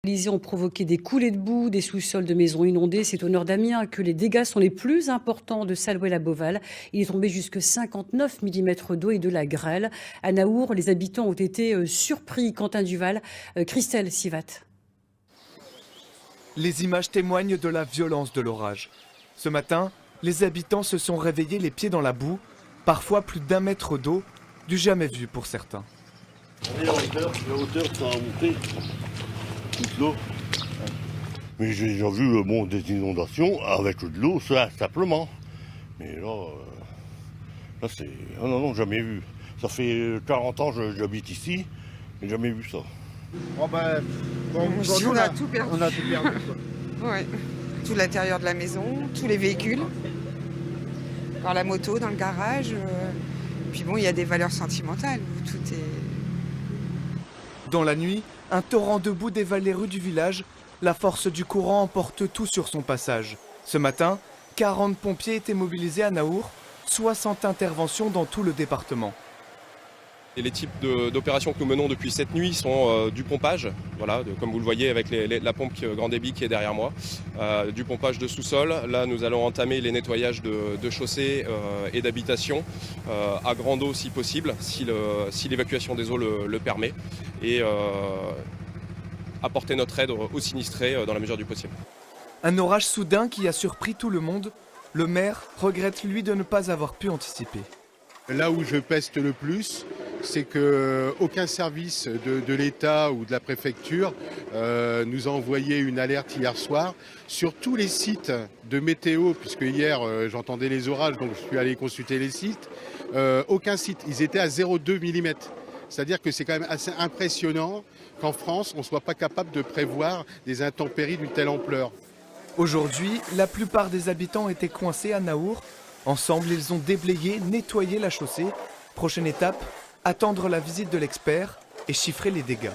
Les ont provoqué des coulées de boue, des sous-sols de maisons inondés. C'est au nord d'Amiens que les dégâts sont les plus importants de Salouet-la-Beauval. Il est tombé jusque 59 mm d'eau et de la grêle. À Naour, les habitants ont été surpris. Quentin Duval, Christelle Sivat. Les images témoignent de la violence de l'orage. Ce matin, les habitants se sont réveillés les pieds dans la boue, parfois plus d'1 mètre d'eau, du jamais vu pour certains. La hauteur, ça a monté, toute l'eau. Mais j'ai déjà vu des inondations avec de l'eau, ça, simplement. Mais là c'est... Ah non, jamais vu. Ça fait 40 ans que j'habite ici, mais jamais vu ça. Oh ben, on a tout perdu. On a tout perdu. Ouais. Tout l'intérieur de la maison, tous les véhicules, dans la moto, dans le garage. Puis bon, il y a des valeurs sentimentales où tout est... Dans la nuit, un torrent de boue dévale les rues du village. La force du courant emporte tout sur son passage. Ce matin, 40 pompiers étaient mobilisés à Naour, 60 interventions dans tout le département. Et les types d'opérations que nous menons depuis cette nuit sont du pompage, voilà, comme vous le voyez avec la pompe grand débit qui est derrière moi, du pompage de sous-sol. Là, nous allons entamer les nettoyages de chaussées et d'habitations à grande eau si possible, si l'évacuation des eaux le permet, et apporter notre aide aux sinistrés dans la mesure du possible. Un orage soudain qui a surpris tout le monde. Le maire regrette lui de ne pas avoir pu anticiper. Là où je peste le plus, c'est qu'aucun service de l'État ou de la préfecture nous a envoyé une alerte hier soir sur tous les sites de météo, puisque hier j'entendais les orages, donc je suis allé consulter les sites. Aucun site, ils étaient à 0,2 mm. C'est-à-dire que c'est quand même assez impressionnant qu'en France, on ne soit pas capable de prévoir des intempéries d'une telle ampleur. Aujourd'hui, la plupart des habitants étaient coincés à Naour. Ensemble, ils ont déblayé, nettoyé la chaussée. Prochaine étape, attendre la visite de l'expert et chiffrer les dégâts.